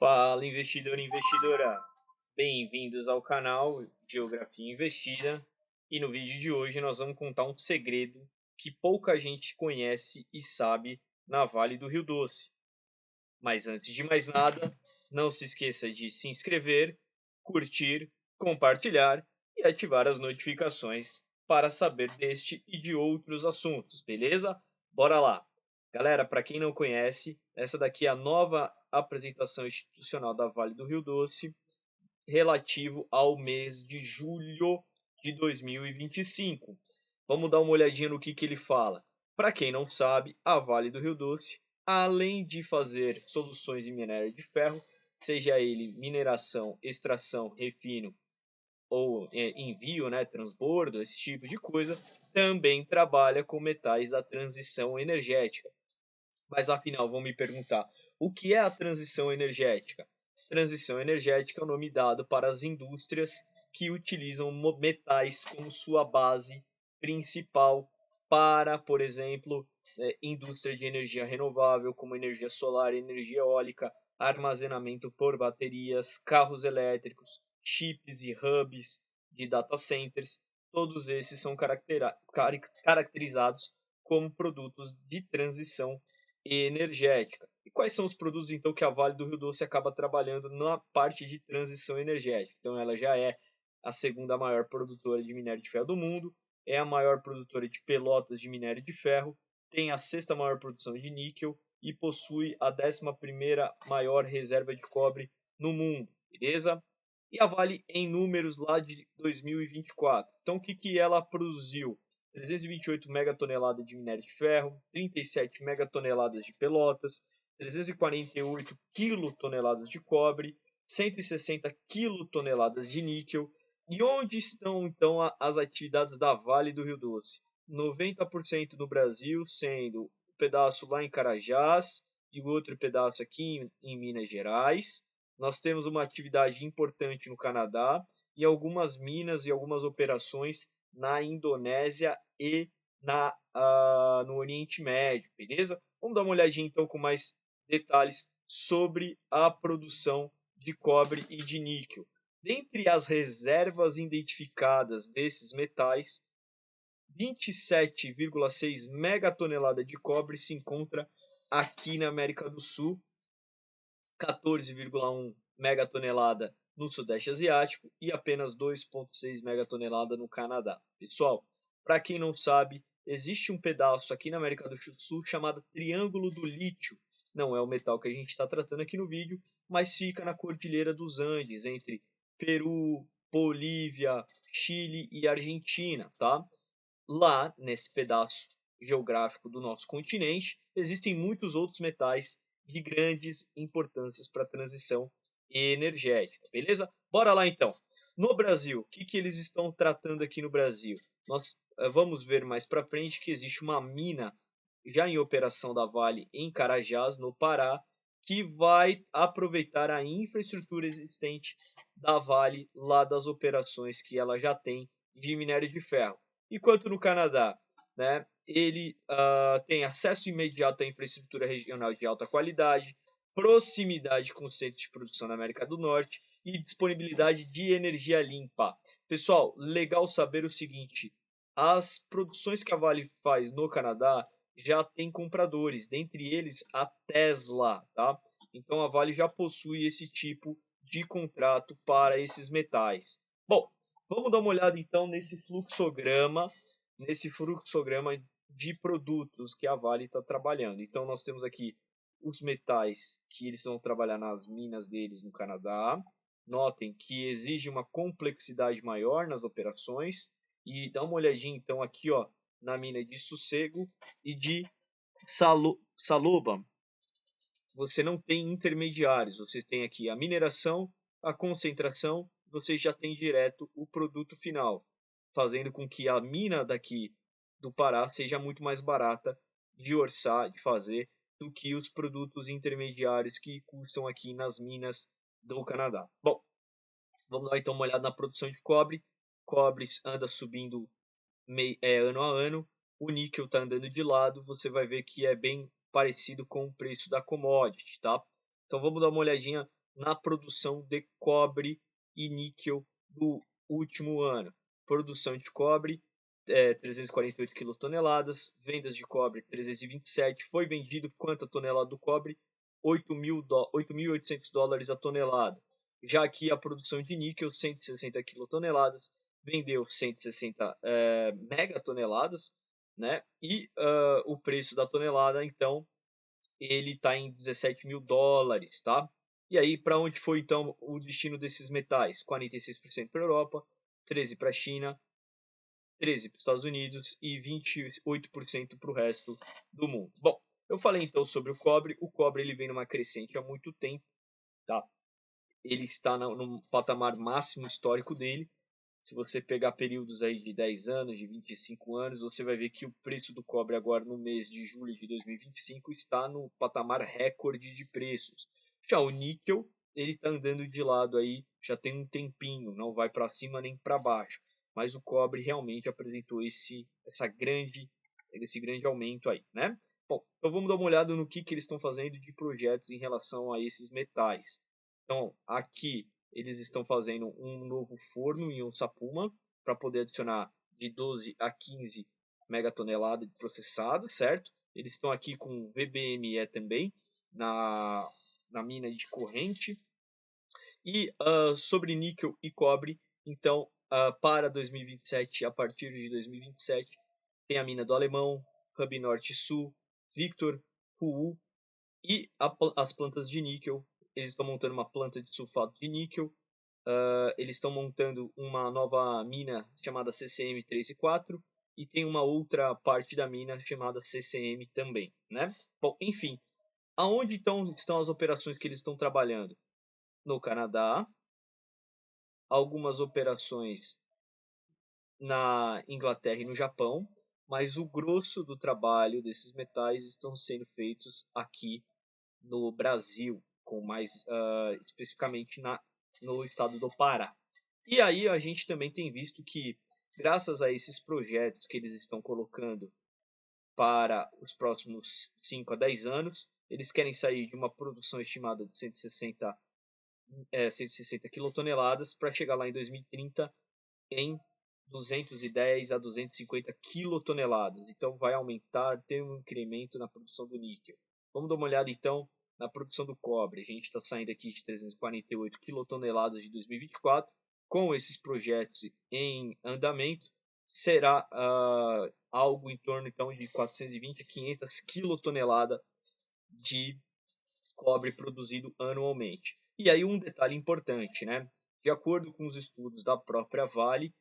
Fala, investidor e investidora! Bem-vindos ao canal Geografia Investida e no vídeo de hoje nós vamos contar um segredo que pouca gente conhece e sabe na Vale do Rio Doce. Mas antes de mais nada, não se esqueça de se inscrever, curtir, compartilhar e ativar as notificações para saber deste e de outros assuntos, beleza? Bora lá! Galera, para quem não conhece, essa daqui é a nova apresentação institucional da Vale do Rio Doce, relativo ao mês de julho de 2025. Vamos dar uma olhadinha no que ele fala. Para quem não sabe, a Vale do Rio Doce, além de fazer soluções de minério de ferro, seja ele mineração, extração, refino ou envio, transbordo, esse tipo de coisa, também trabalha com metais da transição energética. Mas afinal, vão me perguntar, o que é a transição energética? Transição energética é o nome dado para as indústrias que utilizam metais como sua base principal para, por exemplo, indústria de energia renovável, como energia solar, energia eólica, armazenamento por baterias, carros elétricos, chips e hubs de data centers. Todos esses são caracterizados como produtos de transição energética. E quais são os produtos então que a Vale do Rio Doce acaba trabalhando na parte de transição energética? Então ela já é a segunda maior produtora de minério de ferro do mundo, é a maior produtora de pelotas de minério de ferro, tem a sexta maior produção de níquel e possui a 11ª maior reserva de cobre no mundo, beleza? E a Vale em números lá de 2024. Então o que ela produziu? 328 megatoneladas de minério de ferro, 37 megatoneladas de pelotas, 348 quilotoneladas de cobre, 160 quilotoneladas de níquel. E onde estão então as atividades da Vale do Rio Doce? 90% no Brasil, sendo um pedaço lá em Carajás e o outro pedaço aqui em Minas Gerais. Nós temos uma atividade importante no Canadá e algumas minas e algumas operações na Indonésia e no Oriente Médio, beleza? Vamos dar uma olhadinha então com mais detalhes sobre a produção de cobre e de níquel. Dentre as reservas identificadas desses metais, 27,6 megatoneladas de cobre se encontra aqui na América do Sul, 14,1 megatonelada no Sudeste Asiático e apenas 2,6 megatonelada no Canadá. Pessoal, para quem não sabe, existe um pedaço aqui na América do Sul chamado Triângulo do Lítio. Não é o metal que a gente está tratando aqui no vídeo, mas fica na Cordilheira dos Andes, entre Peru, Bolívia, Chile e Argentina, tá? Lá, nesse pedaço geográfico do nosso continente, existem muitos outros metais de grandes importâncias para a transição energética, beleza? Bora lá então. No Brasil, o que eles estão tratando aqui no Brasil? Nós vamos ver mais para frente que existe uma mina já em operação da Vale em Carajás, no Pará, que vai aproveitar a infraestrutura existente da Vale lá das operações que ela já tem de minério de ferro. Enquanto no Canadá, ele tem acesso imediato à infraestrutura regional de alta qualidade, proximidade com centros de produção na América do Norte e disponibilidade de energia limpa. Pessoal, legal saber o seguinte, as produções que a Vale faz no Canadá já tem compradores, dentre eles a Tesla, tá? Então a Vale já possui esse tipo de contrato para esses metais. Bom, vamos dar uma olhada então nesse fluxograma de produtos que a Vale está trabalhando. Então nós temos aqui os metais que eles vão trabalhar nas minas deles no Canadá. Notem que exige uma complexidade maior nas operações. E dá uma olhadinha então aqui, ó, na mina de Sossego e de Saloba. Você não tem intermediários, você tem aqui a mineração, a concentração, você já tem direto o produto final, fazendo com que a mina daqui do Pará seja muito mais barata de orçar, de fazer, do que os produtos intermediários que custam aqui nas minas do Canadá. Bom, vamos lá então uma olhada na produção de cobre. Cobre anda subindo ano a ano, o níquel está andando de lado, você vai ver que é bem parecido com o preço da commodity, tá? Então vamos dar uma olhadinha na produção de cobre e níquel do último ano. Produção de cobre, 348 quilotoneladas, vendas de cobre 327, foi vendido quanto a tonelada do cobre? 8.800 dólares a tonelada. Já aqui a produção de níquel, 160 quilotoneladas, vendeu 160 megatoneladas, né? E o preço da tonelada, então, ele está em 17 mil dólares, tá? E aí, para onde foi então o destino desses metais? 46% para a Europa, 13% para a China, 13% para os Estados Unidos e 28% para o resto do mundo. Bom, eu falei então sobre o cobre. O cobre ele vem numa crescente há muito tempo, tá? Ele está no patamar máximo histórico dele. Se você pegar períodos aí de 10 anos, de 25 anos, você vai ver que o preço do cobre agora no mês de julho de 2025 está no patamar recorde de preços. Já o níquel, ele está andando de lado aí, já tem um tempinho, não vai para cima nem para baixo. Mas o cobre realmente apresentou esse grande aumento aí, né? Bom, então vamos dar uma olhada no que eles estão fazendo de projetos em relação a esses metais. Então, aqui eles estão fazendo um novo forno em Unsapuma para poder adicionar de 12 a 15 megatoneladas de processada, certo? Eles estão aqui com VBME também na mina de corrente. E sobre níquel e cobre, então, para 2027, a partir de 2027, tem a mina do Alemão, Hub Norte Sul, Victor, Huú e as plantas de níquel. Eles estão montando uma planta de sulfato de níquel. Eles estão montando uma nova mina chamada CCM 3 e 4 e tem uma outra parte da mina chamada CCM também, né? Bom, enfim, aonde então estão as operações que eles estão trabalhando? No Canadá, algumas operações na Inglaterra e no Japão, mas o grosso do trabalho desses metais estão sendo feitos aqui no Brasil, com mais especificamente no estado do Pará. E aí a gente também tem visto que, graças a esses projetos que eles estão colocando para os próximos 5 a 10 anos, eles querem sair de uma produção estimada de 160 quilotoneladas para chegar lá em 2030 em 210 a 250 quilotoneladas. Então vai aumentar, tem um incremento na produção do níquel. Vamos dar uma olhada então na produção do cobre. A gente está saindo aqui de 348 quilotoneladas de 2024. Com esses projetos em andamento, será algo em torno então de 420 a 500 quilotoneladas de cobre produzido anualmente. E aí um detalhe importante, né? De acordo com os estudos da própria Vale,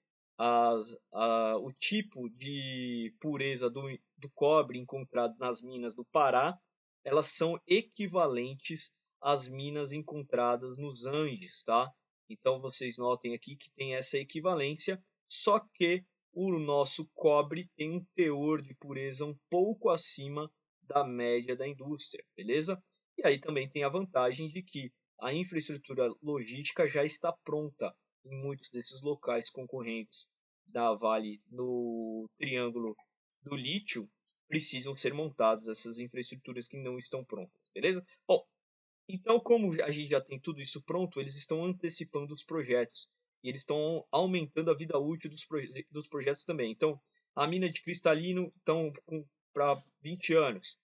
o tipo de pureza do cobre encontrado nas minas do Pará, elas são equivalentes às minas encontradas nos Andes, tá? Então vocês notem aqui que tem essa equivalência, só que o nosso cobre tem um teor de pureza um pouco acima da média da indústria, beleza? E aí também tem a vantagem de que a infraestrutura logística já está pronta em muitos desses locais concorrentes da Vale no Triângulo do Lítio, precisam ser montadas essas infraestruturas que não estão prontas, beleza? Bom, então como a gente já tem tudo isso pronto, eles estão antecipando os projetos e eles estão aumentando a vida útil dos projetos também. Então, a mina de cristalino estão para 20 anos,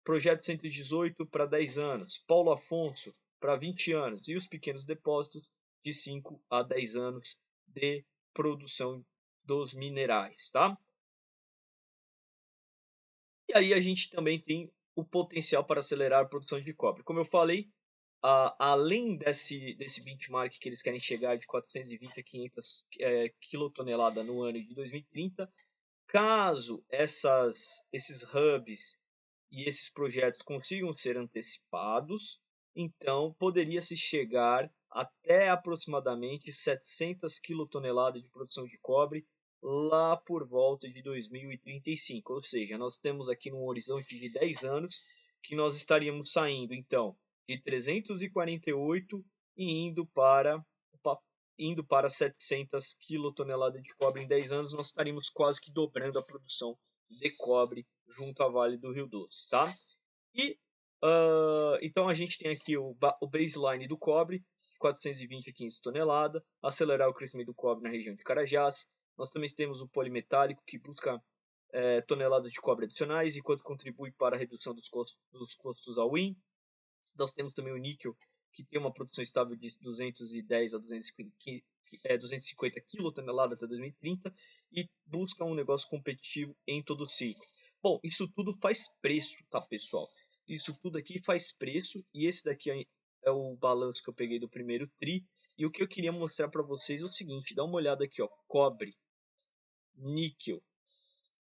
projeto 118 para 10 anos, Paulo Afonso para 20 anos e os pequenos depósitos de 5 a 10 anos de produção dos minerais, tá? E aí a gente também tem o potencial para acelerar a produção de cobre. Como eu falei, além desse benchmark que eles querem chegar de 420 a 500 quilotoneladas no ano de 2030, caso esses hubs e esses projetos consigam ser antecipados, então poderia-se chegar até aproximadamente 700 quilotoneladas de produção de cobre lá por volta de 2035. Ou seja, nós temos aqui num horizonte de 10 anos que nós estaríamos saindo então de 348 e indo para 700 quilotoneladas de cobre em 10 anos, nós estaríamos quase que dobrando a produção de cobre junto à Vale do Rio Doce, tá? E Então a gente tem aqui o baseline do cobre, 420 a 15 toneladas, acelerar o crescimento do cobre na região de Carajás. Nós também temos o polimetálico, que busca toneladas de cobre adicionais, enquanto contribui para a redução dos custos ao win. Nós temos também o níquel, que tem uma produção estável de 210 a 250 quilotoneladas até 2030 e busca um negócio competitivo em todo o ciclo. Bom, isso tudo faz preço, tá, pessoal? Isso tudo aqui faz preço e esse daqui é o balanço que eu peguei do primeiro TRI. E o que eu queria mostrar para vocês é o seguinte, dá uma olhada aqui, ó, cobre, níquel.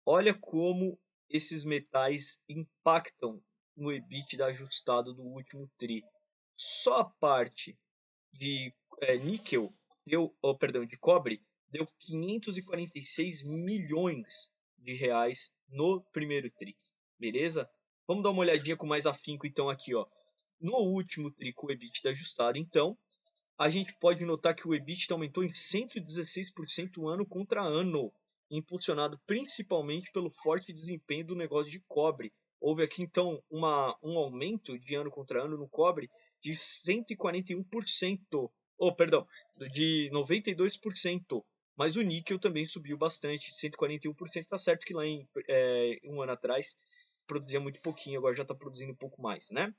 Olha como esses metais impactam no EBITDA ajustado do último TRI. Só a parte de níquel de cobre deu 546 milhões de reais no primeiro TRI, beleza? Vamos dar uma olhadinha com mais afinco então aqui, ó. No último TRI com o EBITDA ajustado, então, a gente pode notar que o EBITDA aumentou em 116% ano contra ano, impulsionado principalmente pelo forte desempenho do negócio de cobre. Houve aqui então um aumento de ano contra ano no cobre de 141%, de 92%, mas o níquel também subiu bastante, 141%, tá certo que lá em um ano atrás produzia muito pouquinho, agora já está produzindo um pouco mais, né?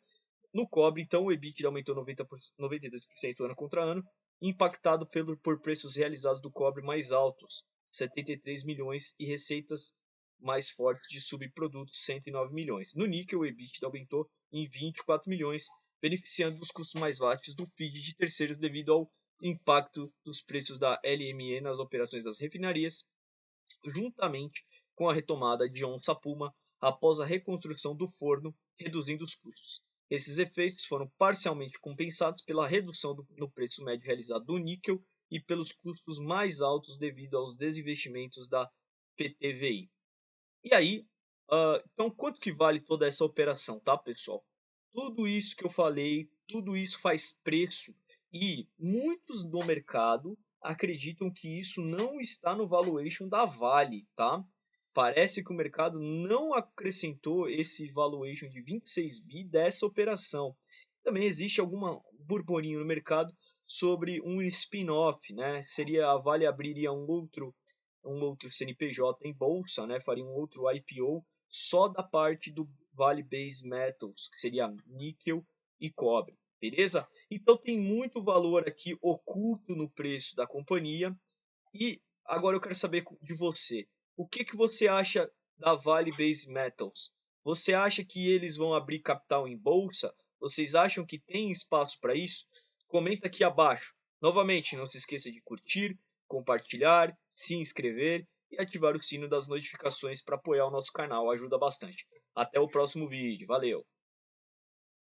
No cobre, então, o EBITDA aumentou 92% ano contra ano, impactado por preços realizados do cobre mais altos, 73 milhões, e receitas mais fortes de subprodutos, 109 milhões. No níquel, o EBITDA aumentou em 24 milhões, beneficiando dos custos mais baixos do feed de terceiros devido ao impacto dos preços da LME nas operações das refinarias, juntamente com a retomada de Onça Puma após a reconstrução do forno, reduzindo os custos. Esses efeitos foram parcialmente compensados pela redução no preço médio realizado do níquel e pelos custos mais altos devido aos desinvestimentos da PTVI. E aí, então quanto que vale toda essa operação, tá, pessoal? Tudo isso que eu falei, tudo isso faz preço e muitos no mercado acreditam que isso não está no valuation da Vale, tá? Parece que o mercado não acrescentou esse valuation de 26 bi dessa operação. Também existe alguma burburinho no mercado sobre um spin-off, né? Seria a Vale abriria um outro CNPJ em bolsa, né? Faria um outro IPO só da parte do Vale Base Metals, que seria níquel e cobre, beleza? Então tem muito valor aqui oculto no preço da companhia. E agora eu quero saber de você. O que você acha da Vale Base Metals? Você acha que eles vão abrir capital em bolsa? Vocês acham que tem espaço para isso? Comenta aqui abaixo. Novamente, não se esqueça de curtir, compartilhar, se inscrever e ativar o sino das notificações para apoiar o nosso canal, ajuda bastante. Até o próximo vídeo, valeu!